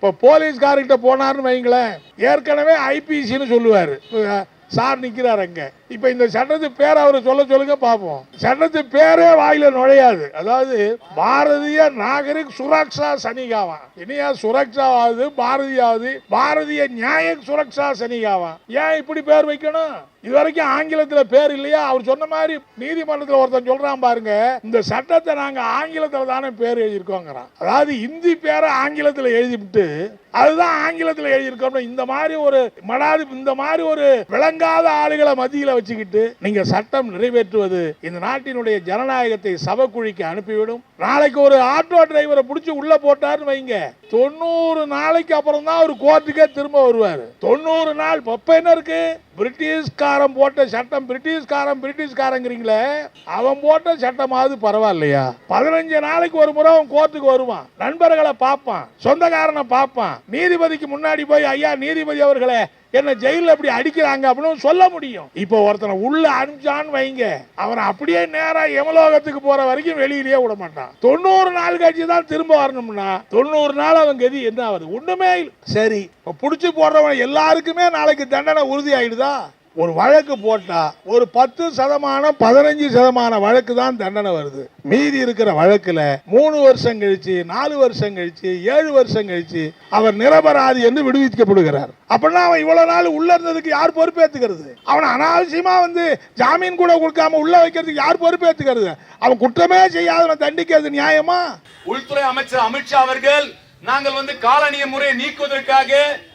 இப்போ போலீஸ்காரர்கிட்ட போனார்னு வைங்களேன், ஏற்கனவே ஐபிசின்னு சொல்லுவார். சார் நிற்கிறார் அங்கே. இப்போ இந்த சட்டத்து பேர் அவர் சொல்லுங்க பார்ப்போம். சட்டத்து பேரே வாயில நுழையாது. அதாவது பாரதிய நாகரிக் சுரக்ஷா சனிகாவா. இனியா சுரக்ஷாவாது பாரதியாவது பாரதிய நியாயக் சுரக்ஷா சனிகாவா. ஏன் இப்படி பேர் வைக்கணும்? இது வரைக்கும் ஆங்கிலத்தில் பேர் இல்லையா? அவர் சொன்ன மாதிரி நீதிமன்றத்தில் ஒருத்தன் சொல்றான் பாருங்க, இந்த சட்டத்தை நாங்க ஆங்கிலத்தில் தானே பேர் எழுதியிருக்கோங்கிறான். அதாவது இந்தி பேரை ஆங்கிலத்தில் எழுதிவிட்டு அதுதான் ஆங்கிலத்தில் எழுதியிருக்கோம். இந்த மாதிரி ஒரு இந்த மாதிரி ஒரு விளங்காத ஆளுகளை மத்தியில் வச்சுக்கிட்டு நீங்க சட்டம் நிறைவேற்றுவது இந்த நாட்டினுடைய ஜனநாயகத்தை சபக்குழிக்கு அனுப்பிவிடும். நாளைக்கு ஒரு ஆட்டோ டிரைவரை பிடிச்சி உள்ள போட்டாருன்னு வைங்க, 90 நாளைக்கு அப்புறம் தான் ஒரு கோர்ட்டுக்கே திரும்ப வருவார். 90 நாள் இப்ப என்ன இருக்கு? பிரிட்டிஷ்காரன் போட்ட சட்டம், பிரிட்டிஷ்காரங்கிறீங்களே, அவன் போட்ட சட்டமாவது பரவாயில்லையா? 15 நாளைக்கு ஒரு முறை அவன் கோர்ட்டுக்கு வருவான், நண்பர்களை பார்ப்பான், சொந்தக்காரனை பார்ப்பான், நீதிபதிக்கு முன்னாடி போய் ஐயா நீதிபதி அவர்களே என்ன ஜெயில அப்படி அடிக்கிறாங்க அப்படின்னு சொல்ல முடியும். இப்போ ஒருத்தனை உள்ள அனுப்பிச்சான்னு வைங்க, அவனை அப்படியே நேரா யமலோகத்துக்கு போற வரைக்கும் வெளியிலேயே விட மாட்டான். 90 நாள் கழிச்சு தான் திரும்ப வரணும்னா 90 நாள் அவன் கதி என்ன ஆகுது? ஒண்ணுமே இல்லை. சரி, புடிச்சு போடுறவன் எல்லாருக்குமே நாளைக்கு தண்டனை உறுதி ஆயிடுதா? ஒரு வழக்கு போட்டா ஒரு 10% 15% வழக்கு தான் தண்டனை வருது. மீதி இருக்கிற வழக்குல 3 வருஷம் கழிச்சு, 4 வருஷம் கழிச்சு, 7 வருஷம் கழிச்சு அவர் நிரபராதி என்று விடுவிக்கப்படுகிறார். அப்படின்னா அவன் இவ்வளவு நாள் உள்ள இருந்ததுக்கு யார் பொறுப்பேற்றுக்கிறது? அவன் அனாவசியமா ஜாமீன் கூட கொடுக்காம உள்ள வைக்கிறதுக்கு யார் பொறுப்பேற்றுக்கிறது? அவன் குற்றமே செய்யாதவன் தண்டிக்கிறது நியாயமா? உள்துறை அமைச்சர் அமித்ஷா அவர்கள் நாங்கள் காலனிய முறையை நீக்குவதற்காக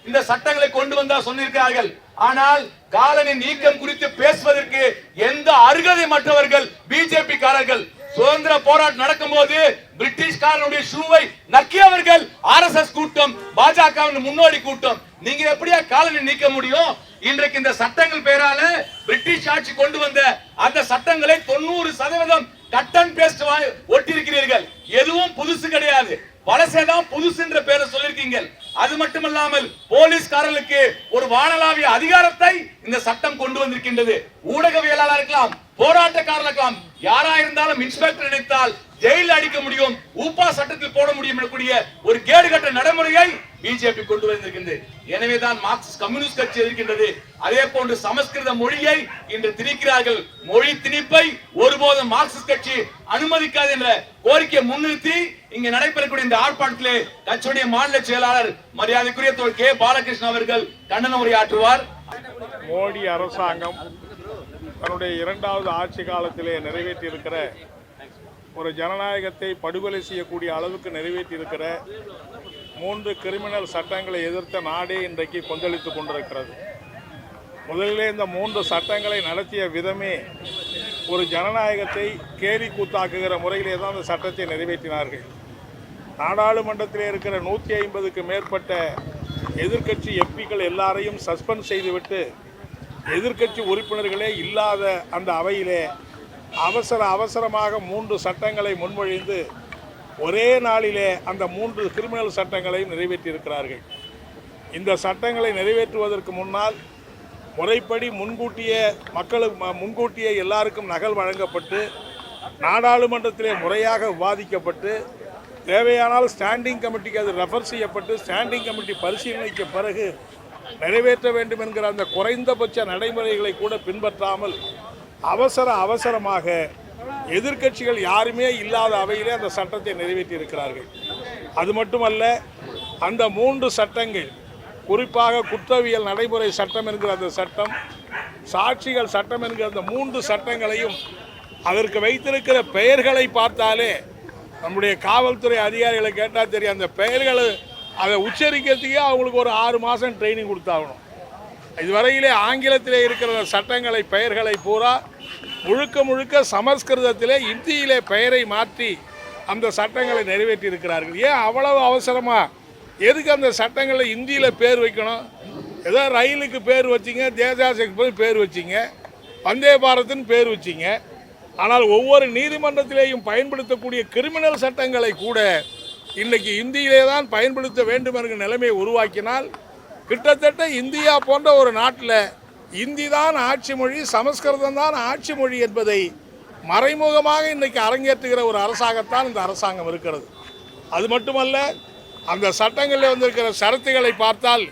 இந்த சட்டங்களை கொண்டு வந்தா சொல்லியிருக்கிறார்கள். ஆனால் காலனி நீக்கம் குறித்து பேசுவதற்கு எந்த அருகதை மற்றவர்கள் பிஜேபி காரர்கள். சுதந்திர போராட்டம் நடக்கும் போது பிரிட்டிஷ்காரனுடைய ஷூவை நக்கியவர்கள் ஆர்எஸ்எஸ் கூட்டம், பாஜக முன்னோடி கூட்டம். நீங்க எப்படியா காலனி நீக்க முடியும்? இன்றைக்கு இந்த சட்டங்கள் பேரால பிரிட்டிஷ் ஆட்சி கொண்டு வந்த அந்த சட்டங்களை 90% கட் அண்ட் பேஸ்ட் ஒட்டி இருக்கிறீர்கள். எதுவும் புதுசு கிடையாது, பழசேதான் புதுசு என்ற பேரை சொல்லிருக்கீங்க. அது மட்டுமல்லாமல் போலீஸ்காரர்களுக்கு ஒரு வானளாவிய அதிகாரத்தை இந்த சட்டம் கொண்டு வந்திருக்கின்றது. ஊடகவியலாளர் இருக்கலாம், போராட்டக்காரர்கள் இருக்கலாம், யாரா இருந்தாலும் இன்ஸ்பெக்டர் நினைத்தால் ஜெயிலில் அடிக்க முடியும், ஊப்பா சட்டத்தில் போட முடியும் எனக்கூடிய ஒரு கேடுகட்ட நடைமுறையை பிஜேபி கொண்டு வந்திருக்கின்றது. எனவேதான் மார்க்சிஸ்ட் கம்யூனிஸ்ட் கட்சி இருக்கின்றது. அதே போன்று சமஸ்கிருத மொழியை இன்று திணிக்கிறார்கள். மொழி திணிப்பை ஒருபோதும் மார்க்சிஸ்ட் கட்சி அனுமதிக்காது என்ற கோரிக்கையை முன்னிறுத்தி இங்கு நடைபெறக்கூடிய இந்த ஆர்ப்பாட்டத்திலே கட்சியுடைய மாநில செயலாளர் மரியாதைக்குரிய கே பாலகிருஷ்ணன் அவர்கள் கண்டன உரையாற்றுவார். மோடி அரசாங்கம் தன்னுடைய 2வது ஆட்சி காலத்திலே நிறைவேற்றி இருக்கிற ஒரு ஜனநாயகத்தை படுகொலை செய்யக்கூடிய அளவுக்கு நிறைவேற்றி இருக்கிற 3 கிரிமினல் சட்டங்களை எதிர்த்த நாடே இன்றைக்கு கொந்தளித்துக் கொண்டிருக்கிறது. முதலிலே இந்த 3 சட்டங்களை நடத்திய விதமே ஒரு ஜனநாயகத்தை கேலி கூத்தாக்குகிற முறையிலே தான் அந்த சட்டத்தை நிறைவேற்றினார்கள். நாடாளுமன்றத்திலே இருக்கிற 150க்கு மேற்பட்ட எதிர்க்கட்சி எம்பிக்கள் எல்லாரையும் சஸ்பெண்ட் செய்துவிட்டு எதிர்க்கட்சி உறுப்பினர்களே இல்லாத அந்த அவையிலே அவசரமாக 3 சட்டங்களை முன்மொழிந்து ஒரே நாளிலே அந்த 3 கிரிமினல் சட்டங்களையும் நிறைவேற்றியிருக்கிறார்கள். இந்த சட்டங்களை நிறைவேற்றுவதற்கு முன்னால் முறைப்படி முன்கூட்டியே எல்லாருக்கும் நகல் வழங்கப்பட்டு நாடாளுமன்றத்திலே முறையாக விவாதிக்கப்பட்டு தேவையானால் ஸ்டாண்டிங் கமிட்டிக்கு அது ரெஃபர் செய்யப்பட்டு ஸ்டாண்டிங் கமிட்டி பரிசீலனைக்கு பிறகு நிறைவேற்ற வேண்டும் என்கிற அந்த குறைந்தபட்ச நடைமுறைகளை கூட பின்பற்றாமல் அவசரமாக எதிர்க்கட்சிகள் யாருமே இல்லாத அவையிலே அந்த சட்டத்தை நிறைவேற்றி இருக்கிறார்கள். அது மட்டுமல்ல, அந்த 3 சட்டங்கள், குறிப்பாக குற்றவியல் நடைமுறை சட்டம் என்கிற அந்த சட்டம், சாட்சிகள் சட்டம் என்கிற அந்த 3 சட்டங்களையும் அதற்கு வைத்திருக்கிற பெயர்களை பார்த்தாலே நம்முடைய காவல்துறை அதிகாரிகளை கேட்டால் தெரியும். அந்த பெயர்களை அதை உச்சரிக்கிறதுக்கே அவங்களுக்கு ஒரு 6 மாதம் ட்ரைனிங் கொடுத்தாகணும். இதுவரையிலே ஆங்கிலத்திலே இருக்கிற சட்டங்களை பெயர்களை பூரா முழுக்க சமஸ்கிருதத்திலே இந்தியிலே பெயரை மாற்றி அந்த சட்டங்களை நிறைவேற்றி இருக்கிறார்கள். ஏன் அவ்வளவு அவசரமாக? எதுக்கு அந்த சட்டங்களை இந்தியில் பேர் வைக்கணும்? ஏதோ ரயிலுக்கு பேர் வச்சிங்க, தேஜாஸ் எக்ஸ்பிரஸ் பேர் வச்சிங்க, வந்தே பாரத்னு பேர் வச்சிங்க. ஆனால் ஒவ்வொரு நீதிமன்றத்திலேயும் பயன்படுத்தக்கூடிய கிரிமினல் சட்டங்களை கூட இன்றைக்கி இந்தியிலே தான் பயன்படுத்த வேண்டும் என்கிற நிலைமையை உருவாக்கினால் கிட்டத்தட்ட இந்தியா போன்ற ஒரு நாட்டில் இந்தி தான் ஆட்சி மொழி, சமஸ்கிருதம் தான் ஆட்சி மொழி என்பதை மறைமுகமாக இன்றைக்கு அரங்கேற்றுகிற ஒரு அரசாங்கத்தான் இந்த அரசாங்கம் இருக்கிறது. அது மட்டுமல்ல, அந்த சட்டங்களில் வந்திருக்கிற ஷரத்துகளை பார்த்தால்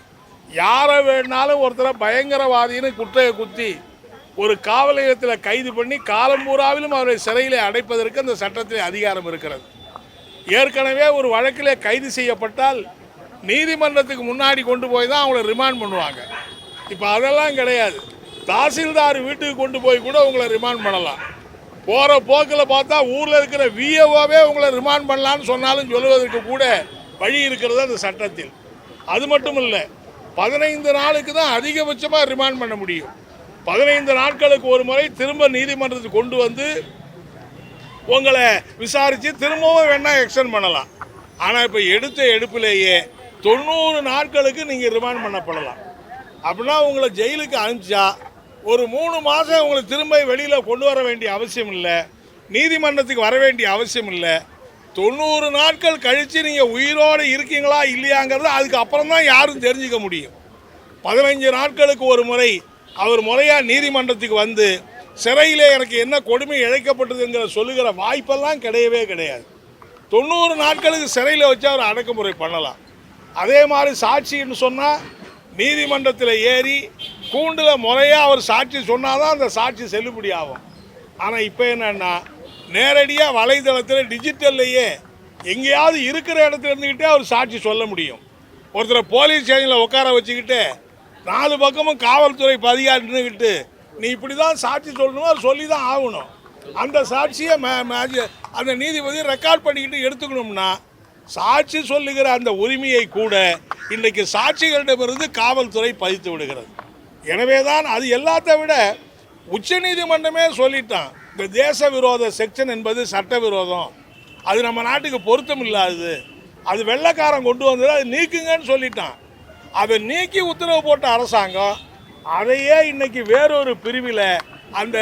யாரை வேணாலும் ஒருத்தரை பயங்கரவாதின்னு குட்டையை குத்தி ஒரு காவல் நிலையத்தில் கைது பண்ணி காலம் பூராவிலும் அவரை சிறையில் அடைப்பதற்கு அந்த சட்டத்தில் அதிகாரம் இருக்கிறது. ஏற்கனவே ஒரு வழக்கிலே கைது செய்யப்பட்டால் நீதிமன்றத்துக்கு முன்னாடி கொண்டு போய் தான் அவங்கள ரிமாண்ட் பண்ணுவாங்க. இப்போ அதெல்லாம் கிடையாது. தாசில்தார் வீட்டுக்கு கொண்டு போய் கூட உங்களை ரிமாண்ட் பண்ணலாம். போகிற போக்கில் பார்த்தா ஊரில் இருக்கிற விஏஓவே உங்களை ரிமாண்ட் பண்ணலான்னு சொன்னாலும் சொல்லுவதற்கு கூட வழி இருக்கிறது அந்த சட்டத்தில். அது மட்டும் இல்லை, 15 நாளுக்கு தான் அதிகபட்சமாக ரிமாண்ட் பண்ண முடியும். 15 நாட்களுக்கு ஒரு முறை திரும்ப நீதிமன்றத்துக்கு கொண்டு வந்து உங்களை விசாரித்து திரும்பவும் வேணால் எக்ஸ்டெண்ட் பண்ணலாம். ஆனால் இப்போ எடுத்த எடுப்பிலேயே 90 நாட்களுக்கு நீங்கள் ரிமாண்ட் பண்ணப்படலாம். அப்படின்னா உங்களை ஜெயிலுக்கு அனுப்பிச்சா ஒரு 3 மாதம் உங்களை திரும்ப வெளியில் கொண்டு வர வேண்டிய அவசியம் இல்லை, நீதிமன்றத்துக்கு வர வேண்டிய அவசியம் இல்லை. 90 நாட்கள் கழித்து நீங்கள் உயிரோடு இருக்கீங்களா இல்லையாங்கிறது அதுக்கு அப்புறம் தான் யாரும் தெரிஞ்சுக்க முடியும். 15 நாட்களுக்கு ஒரு முறை அவர் முறையாக நீதிமன்றத்துக்கு வந்து சிறையிலே எனக்கு என்ன கொடுமை இழைக்கப்பட்டதுங்கிற சொல்லுகிற வாய்ப்பெல்லாம் கிடையவே கிடையாது. 90 நாட்களுக்கு சிறையில் வச்சு அவர் அடக்குமுறை பண்ணலாம். அதே மாதிரி சாட்சின்னு சொன்னால் நீதிமன்றத்தில் ஏறி கூண்டில் முறையாக அவர் சாட்சி சொன்னால் தான் அந்த சாட்சி செல்லுபடி ஆகும். ஆனால் இப்போ என்னென்னா நேரடியாக வலைதளத்தில் டிஜிட்டல்லையே எங்கேயாவது இருக்கிற இடத்துல இருந்துக்கிட்டே அவர் சாட்சி சொல்ல முடியும். ஒருத்தரை போலீஸ் ஸ்டேஷனில் உட்கார வச்சுக்கிட்டு 4 பக்கமும் காவல்துறை அதிகாரி நின்றுக்கிட்டு நீ இப்படி தான் சாட்சி சொல்லணும், அது சொல்லி தான் ஆகணும். அந்த சாட்சியை அந்த நீதிபதி ரெக்கார்ட் பண்ணிக்கிட்டு எடுத்துக்கணும்னா சாட்சி சொல்லுகிற அந்த உரிமையை கூட இன்றைக்கு சாட்சிகளிடமிருந்து காவல்துறை பதித்து விடுகிறது. எனவே தான் அது எல்லாத்த விட உச்சநீதிமன்றமே சொல்லிட்டான், இந்த தேச விரோத செக்ஷன் என்பது சட்ட விரோதம், அது நம்ம நாட்டுக்கு பொருத்தம் இல்லாதது, அது வெள்ளைக்காரன் கொண்டு வந்தது, அது நீக்குங்கன்னு சொல்லிட்டான். அதை நீக்கி உத்தரவு போட்ட அரசாங்கம் அதையே இன்னைக்கு வேறொரு பிரிவில் அந்த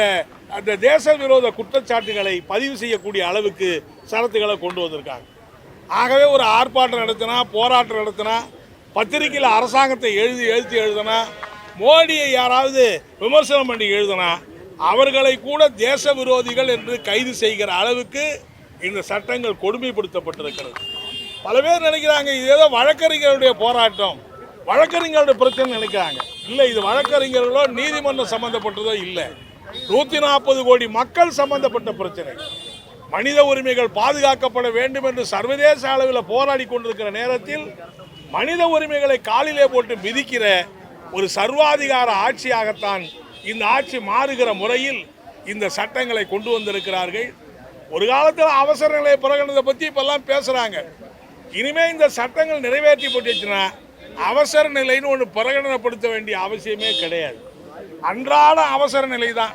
அந்த தேச விரோத குற்றச்சாட்டுகளை பதிவு செய்யக்கூடிய அளவுக்கு சரத்துக்களை கொண்டு வந்திருக்காங்க. ஆகவே ஒரு ஆர்ப்பாட்டம் நடத்தினா, போராட்டம் நடத்தினா, பத்திரிகையில் அரசாங்கத்தை எழுதினா, மோடியை யாராவது விமர்சனம் பண்ணி எழுதினா அவர்களை கூட தேச விரோதிகள் என்று கைது செய்கிற அளவுக்கு இந்த சட்டங்கள் கொடுமைப்படுத்தப்பட்டிருக்கிறது. பல பேர் நினைக்கிறாங்க இது ஏதோ வழக்கறிஞர்களுடைய போராட்டம், வழக்கறிஞர்களுடைய பிரச்சனை நினைக்கிறாங்க. இல்லை, இது வழக்கறிஞர்களோ நீதிமன்றம் சம்பந்தப்பட்டதோ இல்லை, 140 கோடி மக்கள் சம்பந்தப்பட்ட பிரச்சனை. மனித உரிமைகள் பாதுகாக்கப்பட வேண்டும் என்று சர்வதேச அளவில் போராடி கொண்டிருக்கிற நேரத்தில் மனித உரிமைகளை காலிலே போட்டு மிதிக்கிற ஒரு சர்வாதிகார ஆட்சியாகத்தான் இந்த ஆட்சி மாறுகிற முறையில் இந்த சட்டங்களை கொண்டு வந்திருக்கிறார்கள். ஒரு காலத்தில் அவசர நிலை பிரகடனத்தை பற்றி இப்பெல்லாம் பேசுகிறாங்க. இனிமேல் இந்த சட்டங்கள் நிறைவேற்றப்பட்டுச்சுன்னா அவசர நிலைன்னு ஒன்று பிரகடனப்படுத்த வேண்டிய அவசியமே கிடையாது. அன்றாட அவசர நிலை தான்,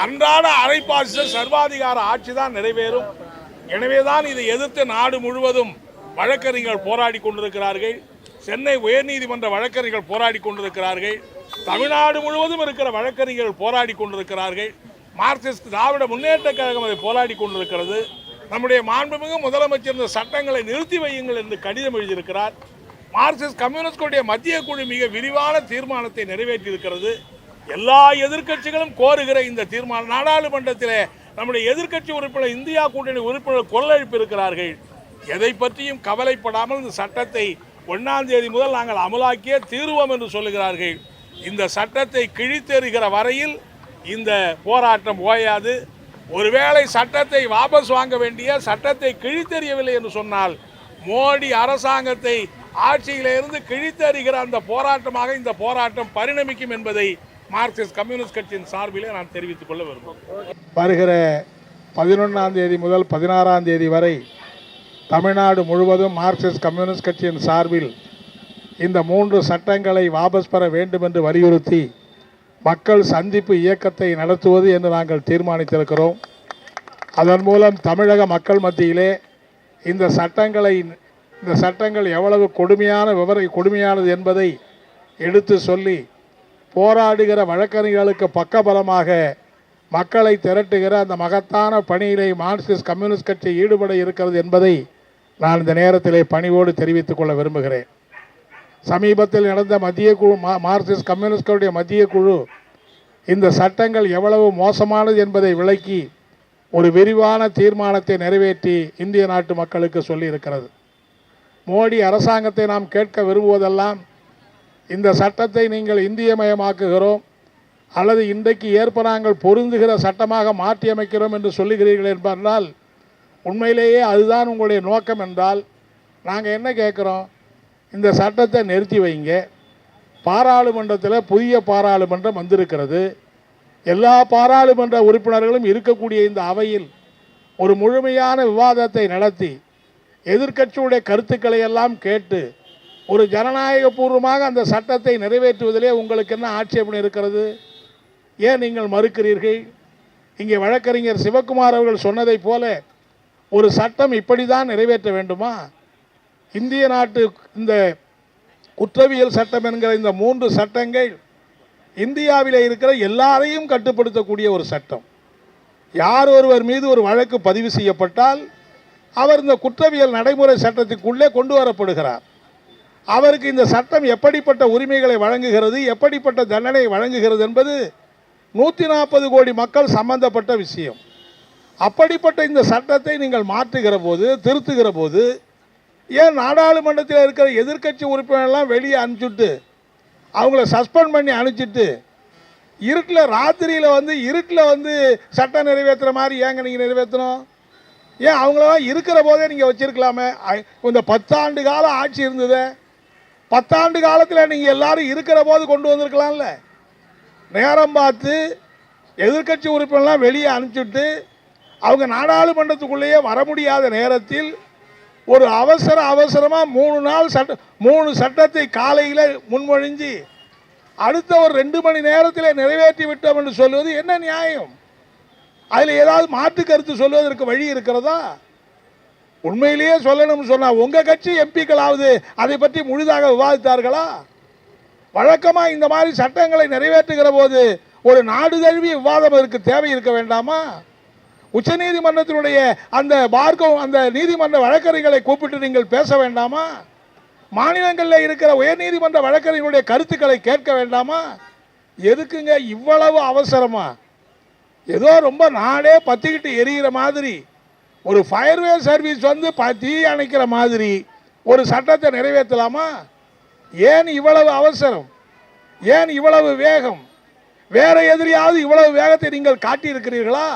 அன்றாட அரைப்பாசிச சர்வாதிகார ஆட்சி தான் நிறைவேறும். எனவே தான் இதை எதிர்த்து நாடு முழுவதும் வழக்கறிஞர்கள் போராடி கொண்டிருக்கிறார்கள். சென்னை உயர்நீதிமன்ற வழக்கறிஞர்கள் போராடி கொண்டிருக்கிறார்கள். தமிழ்நாடு முழுவதும் இருக்கிற வழக்கறிஞர்கள் போராடி கொண்டிருக்கிறார்கள். மார்க்சிஸ்ட் திராவிட முன்னேற்ற கழகம் அதை போராடி கொண்டிருக்கிறது. நம்முடைய மாண்புமிகு முதலமைச்சர் இந்த சட்டங்களை நிறுத்தி வையுங்கள் என்று கடிதம் எழுதியிருக்கிறார். மார்க்சிஸ்ட் கம்யூனிஸ்டுடைய மத்திய குழு மிக விரிவான தீர்மானத்தை நிறைவேற்றியிருக்கிறது. எல்லா எதிர்க்கட்சிகளும் கோருகிற இந்த தீர்மானம் நாடாளுமன்றத்தில் நம்முடைய எதிர்க்கட்சி உறுப்பினர், இந்தியா கூட்டணி உறுப்பினர் கொள்ளழிப்பு இருக்கிறார்கள். எதை பற்றியும் கவலைப்படாமல் இந்த சட்டத்தை 1ஆம் தேதி முதல் நாங்கள் அமலாக்கியே தீர்வோம் என்று சொல்லுகிறார்கள். இந்த சட்டத்தை கிழித்தெறிகிற வரையில் இந்த போராட்டம் ஓயாது. ஒருவேளை சட்டத்தை வாபஸ் வாங்க வேண்டிய, சட்டத்தை கிழித்தெறியவில்லை என்று சொன்னால் மோடி அரசாங்கத்தை ஆட்சியிலிருந்து கிழித்தெறிகிற அந்த போராட்டமாக இந்த போராட்டம் பரிணமிக்கும் என்பதை மார்க்சிஸ்ட் கம்யூனிஸ்ட் கட்சியின் சார்பிலே நான் தெரிவித்துக் கொள்ள விரும்புகிறேன். வருகிற 11ஆம் தேதி முதல் 16ஆம் தேதி வரை தமிழ்நாடு முழுவதும் மார்க்சிஸ்ட் கம்யூனிஸ்ட் கட்சியின் சார்பில் இந்த 3 சட்டங்களை வாபஸ் பெற வேண்டும் என்று வலியுறுத்தி மக்கள் சந்திப்பு இயக்கத்தை நடத்துவது என்று நாங்கள் தீர்மானித்திருக்கிறோம். அதன் மூலம் தமிழக மக்கள் மத்தியிலே இந்த சட்டங்கள் எவ்வளவு கொடுமையானது என்பதை எடுத்து சொல்லி போராடுகிற வழக்கறிஞர்களுக்கு பக்கபலமாக மக்களை திரட்டுகிற அந்த மகத்தான பணியிலே மார்க்சிஸ்ட் கம்யூனிஸ்ட் கட்சி ஈடுபட இருக்கிறது என்பதை நான் இந்த நேரத்திலே பணிவோடு தெரிவித்துக் கொள்ள விரும்புகிறேன். சமீபத்தில் நடந்த மத்திய குழு, மார்க்சிஸ்ட் கம்யூனிஸ்டுடைய மத்திய குழு இந்த சட்டங்கள் எவ்வளவு மோசமானது என்பதை விளக்கி ஒரு விரிவான தீர்மானத்தை நிறைவேற்றி இந்திய நாட்டு மக்களுக்கு சொல்லியிருக்கிறது. மோடி அரசாங்கத்தை நாம் கேட்க விரும்புவதெல்லாம், இந்த சட்டத்தை நீங்கள் இந்தியமயமாக்குகிறோம் அல்லது இன்றைக்கு ஏற்ப நாங்கள் பொருந்துகிற சட்டமாக மாற்றியமைக்கிறோம் என்று சொல்லுகிறீர்கள் என்பதால், உண்மையிலேயே அதுதான் உங்களுடைய நோக்கம் என்றால் நாங்கள் என்ன கேட்குறோம்? இந்த சட்டத்தை நிறுத்தி வைங்க. பாராளுமன்றத்தில் புதிய பாராளுமன்றம் வந்திருக்கிறது. எல்லா பாராளுமன்ற உறுப்பினர்களும் இருக்கக்கூடிய இந்த அவையில் ஒரு முழுமையான விவாதத்தை நடத்தி எதிர்க்கட்சியுடைய கருத்துக்களை எல்லாம் கேட்டு ஒரு ஜனநாயகபூர்வமாக அந்த சட்டத்தை நிறைவேற்றுவதிலே உங்களுக்கு என்ன ஆட்சேபனை இருக்கிறது? ஏன் நீங்கள் மறுக்கிறீர்கள்? இங்கே வழக்கறிஞர் சிவகுமார் அவர்கள் சொன்னதைப் போல ஒரு சட்டம் இப்படி தான் நிறைவேற்ற வேண்டுமா? இந்திய நாட்டு இந்த குற்றவியல் சட்டம் என்கிற இந்த 3 சட்டங்கள் இந்தியாவில் இருக்கிற எல்லாரையும் கட்டுப்படுத்தக்கூடிய ஒரு சட்டம். யார் ஒருவர் மீது ஒரு வழக்கு பதிவு செய்யப்பட்டால் அவர் இந்த குற்றவியல் நடைமுறை சட்டத்துக்குள்ளே கொண்டு வரப்படுகிறார். அவருக்கு இந்த சட்டம் எப்படிப்பட்ட உரிமைகளை வழங்குகிறது, எப்படிப்பட்ட தண்டனை வழங்குகிறது என்பது 140 கோடி மக்கள் சம்பந்தப்பட்ட விஷயம். அப்படிப்பட்ட இந்த சட்டத்தை நீங்கள் மாற்றுகிற போது, திருத்துகிற போது, ஏன் நாடாளுமன்றத்தில் இருக்கிற எதிர்க்கட்சி உறுப்பினர்லாம் வெளியே அனுப்பிச்சுட்டு அவங்கள சஸ்பெண்ட் பண்ணி அனுப்பிச்சிட்டு இருட்டில் ராத்திரியில் இருட்டில் சட்டம் நிறைவேற்றுற மாதிரி ஏங்க நீங்கள் நிறைவேற்றணும்? ஏன் அவங்களெல்லாம் இருக்கிற போதே நீங்கள் வச்சுருக்கலாமே? இந்த 10 ஆண்டு கால ஆட்சி இருந்தது. 10 ஆண்டு காலத்தில் நீங்கள் எல்லாரும் இருக்கிற போது கொண்டு வந்திருக்கலாம்ல. நேரம் பார்த்து எதிர்க்கட்சி உறுப்பினர்லாம் வெளியே அனுப்பிச்சுட்டு அவங்க நாடாளுமன்றத்துக்குள்ளேயே வர முடியாத நேரத்தில் ஒரு அவசரமாக 3 சட்டத்தை காலையில் முன்மொழிஞ்சு அடுத்த ஒரு 2 மணி நேரத்தில் நிறைவேற்றி விட்டோம் என்று சொல்வது என்ன நியாயம்? அதில் ஏதாவது மாற்று கருத்து சொல்வதற்கு வழி இருக்கிறதா? உண்மையிலேயே சொல்லணும்னு சொன்னால் உங்கள் கட்சி எம்பிக்களாவது அதை பற்றி முழுதாக விவாதித்தார்களா? வழக்கமாக இந்த மாதிரி சட்டங்களை நிறைவேற்றுகிற போது ஒரு நாடு தழுவிய விவாதம் அதற்கு தேவை இருக்க வேண்டாமா? உச்சநீதிமன்றத்தினுடைய அந்த நீதிமன்ற வழக்கறிஞர்களை கூப்பிட்டு நீங்கள் பேச வேண்டாமா? மாநிலங்களில் இருக்கிற உயர்நீதிமன்ற வழக்கறிஞர்களுடைய கருத்துக்களை கேட்க வேண்டாமா? எதுக்குங்க இவ்வளவு அவசரமா? ஏதோ ரொம்ப நாடே பத்திக்கிட்டு எரிகிற மாதிரி, ஒரு ஃபயர்வே சர்வீஸ் தீ அணைக்கிற மாதிரி ஒரு சட்டத்தை நிறைவேற்றலாமா? ஏன் இவ்வளவு அவசரம்? ஏன் இவ்வளவு வேகம்? வேற எதிரியாவது இவ்வளவு வேகத்தை நீங்கள் காட்டியிருக்கிறீர்களா?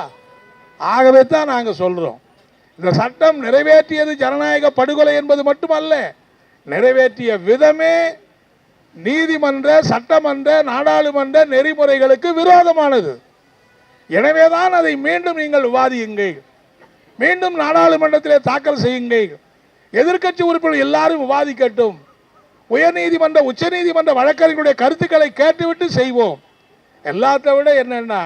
ஆகவே தான் நாங்கள் சொல்கிறோம், இந்த சட்டம் நிறைவேற்றியது ஜனநாயக படுகொலை என்பது மட்டுமல்ல, நிறைவேற்றிய விதமே நீதிமன்ற, சட்டமன்ற, நாடாளுமன்ற நெறிமுறைகளுக்கு விரோதமானது. எனவே தான் அதை மீண்டும் நீங்கள் விவாதியுங்கள், மீண்டும் நாடாளுமன்றத்திலே தாக்கல் செய்யுங்கள், எதிர்க்கட்சி உறுப்பினர்கள் எல்லாரும் விவாதிக்கட்டும், உயர்நீதிமன்ற, உச்சநீதிமன்ற வழக்கறிஞர்களுடைய கருத்துக்களை கேட்டுவிட்டு செய்வோம். எல்லாத்தை விட என்னன்னா,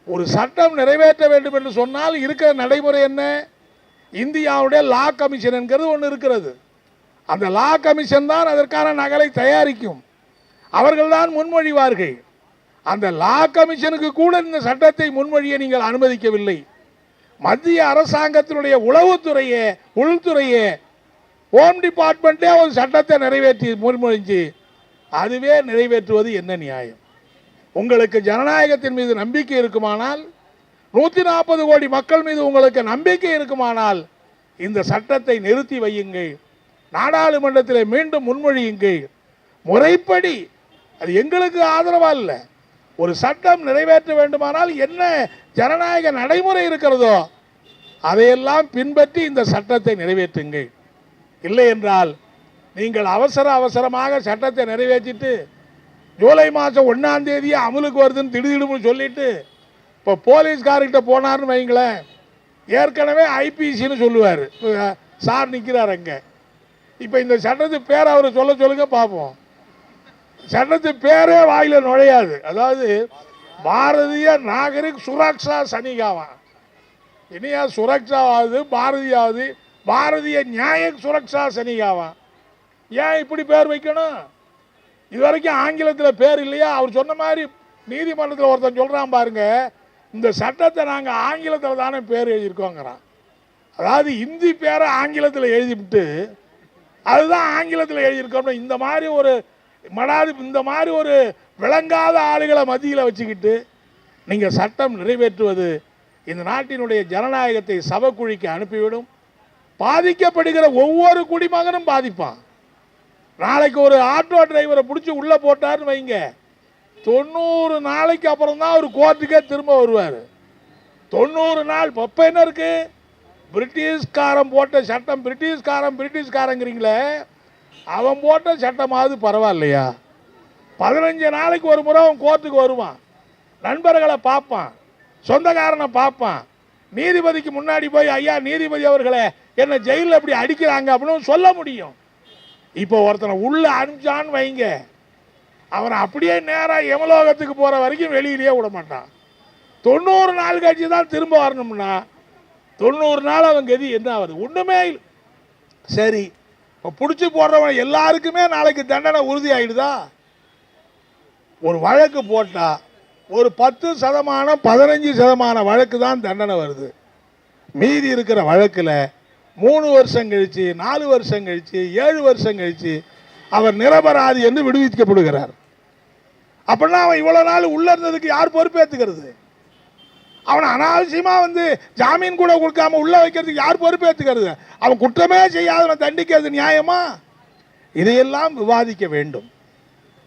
ஒரு சட்டம் நிறைவேற்ற வேண்டும் என்று சொன்னால் இருக்கிற நடைமுறை என்ன? இந்தியாவுடைய லா கமிஷன் என்கிறது ஒன்று இருக்கிறது. அந்த லா கமிஷன் தான் அதற்கான நகலை தயாரிக்கும், அவர்கள் தான் முன்மொழிவார்கள். அந்த லா கமிஷனுக்கு கூட இந்த சட்டத்தை முன்மொழிய நீங்கள் அனுமதிக்கவில்லை. மத்திய அரசாங்கத்தினுடைய உளவுத்துறையே, உள்துறையே, ஹோம் டிபார்ட்மெண்ட்டே ஒரு சட்டத்தை நிறைவேற்றி முன்மொழிஞ்சு அதுவே நிறைவேற்றுவது என்ன நியாயம்? உங்களுக்கு ஜனநாயகத்தின் மீது நம்பிக்கை இருக்குமானால், 140 கோடி மக்கள் மீது உங்களுக்கு நம்பிக்கை இருக்குமானால் இந்த சட்டத்தை நிறுத்தி வையுங்கள், நாடாளுமன்றத்தில் மீண்டும் முன்மொழியுங்கள். முறைப்படி அது எங்களுக்கு ஆதரவா இல்லை. ஒரு சட்டம் நிறைவேற்ற வேண்டுமானால் என்ன ஜனநாயக நடைமுறை இருக்கிறதோ அதையெல்லாம் பின்பற்றி இந்த சட்டத்தை நிறைவேற்றுங்கள். இல்லை என்றால் நீங்கள் அவசரமாக சட்டத்தை நிறைவேற்றிட்டு ஜூலை மாதம் 1ஆம் தேதி அமலுக்கு வருதுன்னு திடீர்னு சொல்லிட்டு இப்போ போலீஸ்கார்கிட்ட போனார்னு வைங்களேன், ஏற்கனவே ஐபிசின்னு சொல்லுவார். சார் நிற்கிறார் அங்கே. இப்போ இந்த சட்டத்து பேர் அவர் சொல்லுங்க பார்ப்போம். சட்டத்து பேரே வாயில் நுழையாது. அதாவது பாரதிய நாகரிக் சுரக்ஷா சனிகாவா, இனியா சுரக்ஷாவாவது பாரதியாவது பாரதிய நியாயக் சுரக்ஷா சனிகாவா. ஏன் இப்படி பேர் வைக்கணும்? இது வரைக்கும் ஆங்கிலத்தில் பேர் இல்லையா? அவர் சொன்ன மாதிரி நீதிமன்றத்தில் ஒருத்தன் சொல்கிறான் பாருங்க, இந்த சட்டத்தை நாங்கள் ஆங்கிலத்தில் தானே பேர் எழுதியிருக்கோங்கிறான். அதாவது இந்தி பேரை ஆங்கிலத்தில் எழுதிவிட்டு அதுதான் ஆங்கிலத்தில் எழுதியிருக்கோம். இந்த மாதிரி ஒரு இந்த மாதிரி ஒரு விளங்காத ஆளுகளை மத்தியில் வச்சுக்கிட்டு நீங்கள் சட்டம் நிறைவேற்றுவது இந்த நாட்டினுடைய ஜனநாயகத்தை சவக்குழிக்கு அனுப்பிவிடும். பாதிக்கப்படுகிற ஒவ்வொரு குடிமகனும் பாதிப்பான். நாளைக்கு ஒரு ஆட்டோ டிரைவரை பிடிச்சி உள்ளே போட்டாருன்னு வைங்க, 90 நாளைக்கு அப்புறம் தான் ஒரு கோர்ட்டுக்கே திரும்ப வருவார். 90 நாள். இப்போ என்ன இருக்கு? பிரிட்டிஷ்காரன் போட்ட சட்டம், பிரிட்டிஷ்காரங்கிறீங்களே, அவன் போட்ட சட்டமாவது பரவாயில்லையா? 15 நாளைக்கு ஒரு முறை அவன் கோர்ட்டுக்கு வருவான், நண்பர்களை பார்ப்பான், சொந்தக்காரனை பார்ப்பான், நீதிபதிக்கு முன்னாடி போய் ஐயா நீதிபதி அவர்களே என்ன ஜெயிலில் அப்படி அடிக்கிறாங்க அப்படின்னு சொல்ல முடியும். இப்போ ஒருத்தனை உள்ள அனுப்பிச்சான்னு வைங்க, அவனை அப்படியே நேராக யமலோகத்துக்கு போகிற வரைக்கும் வெளியிலேயே விட மாட்டான். 90 நாள் கழிச்சு தான் திரும்ப வரணும்னா 90 நாள் அவன் கதி என்ன ஆகுது? ஒன்றுமே இல்லை. சரி, இப்போ பிடிச்சி போடுறவன் எல்லாருக்குமே நாளைக்கு தண்டனை உறுதி ஆகிடுதா? ஒரு வழக்கு போட்டால் ஒரு 10% 15% வழக்கு தான் தண்டனை வருது. மீதி இருக்கிற வழக்கில் 3 வருஷம் கழிச்சு, 4 வருஷம் கழிச்சு, 7 வருஷம் கழிச்சு அவர் நிரபராதி என்று விடுவிக்கப்படுகிறார். அப்படின்னா அவன் இவ்வளோ நாள் உள்ள இருந்ததுக்கு யார் பொறுப்பேற்றுக்கிறது? அவனை அனாவசியமாக ஜாமீன் கூட கொடுக்காம உள்ள வைக்கிறதுக்கு யார் பொறுப்பேற்றுக்கிறது? அவன் குற்றமே செய்யாதவனை தண்டிக்கிறது நியாயமா? இதையெல்லாம் விவாதிக்க வேண்டும்.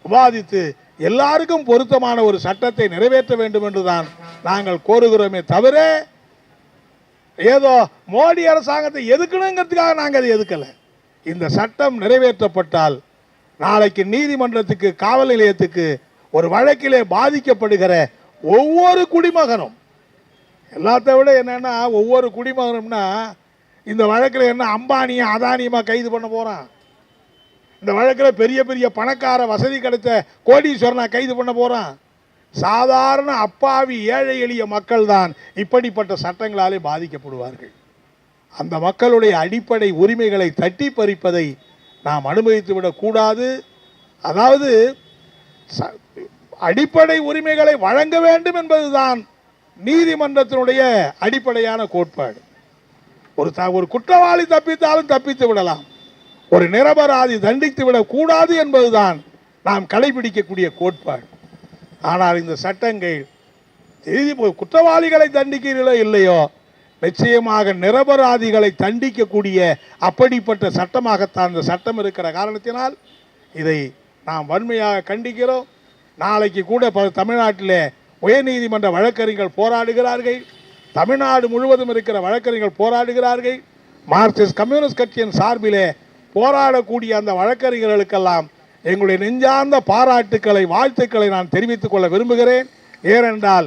விவாதித்து எல்லாருக்கும் பொருத்தமான ஒரு சட்டத்தை நிறைவேற்ற வேண்டும் என்றுதான் நாங்கள் கோருகிறோமே தவிர, ஏதோ மோடி அரசாங்கத்தை எதுக்கணுங்கிறதுக்காக நாங்கள் அதை எதுக்கலை. இந்த சட்டம் நிறைவேற்றப்பட்டால் நாளைக்கு நீதிமன்றத்துக்கு, காவல் நிலையத்துக்கு ஒரு வழக்கிலே பாதிக்கப்படுகிற ஒவ்வொரு குடிமகனும், எல்லாத்த விட என்னன்னா ஒவ்வொரு குடிமகனும்னா, இந்த வழக்கில் என்ன அம்பானியை அதானியமாக கைது பண்ண போகிறான்? இந்த வழக்கில் பெரிய பெரிய பணக்கார வசதி கிடைத்த கோடீஸ்வரனை கைது பண்ண போகிறான்? சாதாரண அப்பாவி ஏழை எளிய மக்கள் தான் இப்படிப்பட்ட சட்டங்களாலே பாதிக்கப்படுவார்கள். அந்த மக்களுடைய அடிப்படை உரிமைகளை தட்டி பறிப்பதை நாம் அனுமதித்து விடக்கூடாது. அதாவது அடிப்படை உரிமைகளை வழங்க வேண்டும் என்பதுதான் நீதிமன்றத்தினுடைய அடிப்படையான கோட்பாடு. ஒரு குற்றவாளி தப்பித்தாலும் தப்பித்து விடலாம், ஒரு நிரபராதி தண்டித்து விடக்கூடாது என்பதுதான் நாம் கடைபிடிக்கக்கூடிய கோட்பாடு. ஆனால் இந்த சட்டங்கள் குற்றவாளிகளை தண்டிக்கிறீர்களோ இல்லையோ, நிச்சயமாக நிரபராதிகளை தண்டிக்கக்கூடிய அப்படிப்பட்ட சட்டமாகத்தான் இந்த சட்டம் இருக்கிற காரணத்தினால் இதை நாம் வன்மையாக கண்டிக்கிறோம். நாளைக்கு கூட தமிழ்நாட்டிலே உயர்நீதிமன்ற வழக்கறிஞர்கள் போராடுகிறார்கள். தமிழ்நாடு முழுவதும் இருக்கிற வழக்கறிஞர்கள் போராடுகிறார்கள். மார்க்சிஸ்ட் கம்யூனிஸ்ட் கட்சியின் சார்பிலே போராடக்கூடிய அந்த வழக்கறிஞர்களுக்கெல்லாம் எங்களுடைய நெஞ்சார்ந்த பாராட்டுக்களை, வாழ்த்துக்களை நான் தெரிவித்துக் கொள்ள விரும்புகிறேன். ஏனென்றால்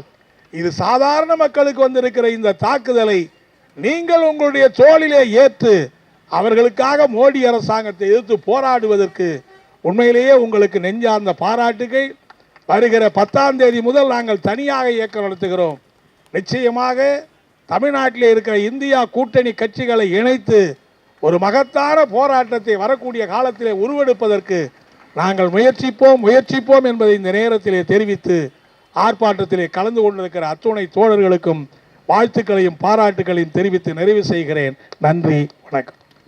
இது சாதாரண மக்களுக்கு வந்திருக்கிற இந்த தாக்குதலை நீங்கள் உங்களுடைய தோளிலே ஏற்று அவர்களுக்காக மோடி அரசாங்கத்தை எதிர்த்து போராடுவதற்கு உண்மையிலேயே உங்களுக்கு நெஞ்சார்ந்த பாராட்டுகள். வருகிற 10ஆம் தேதி முதல் நாங்கள் தனியாக இயக்கம் நடத்துகிறோம். நிச்சயமாக தமிழ்நாட்டிலே இருக்கிற இந்தியா கூட்டணி கட்சிகளை இணைத்து ஒரு மகத்தான போராட்டத்தை வரக்கூடிய காலத்திலே உருவெடுப்பதற்கு நாங்கள் முயற்சிப்போம் என்பதை இந்த நேரத்திலே தெரிவித்து, ஆர்ப்பாட்டத்திலே கலந்து கொண்டிருக்கிற அத்துணை தோழர்களுக்கும் வாழ்த்துக்களையும் பாராட்டுகளையும் தெரிவித்து நிறைவு செய்கிறேன். நன்றி, வணக்கம்.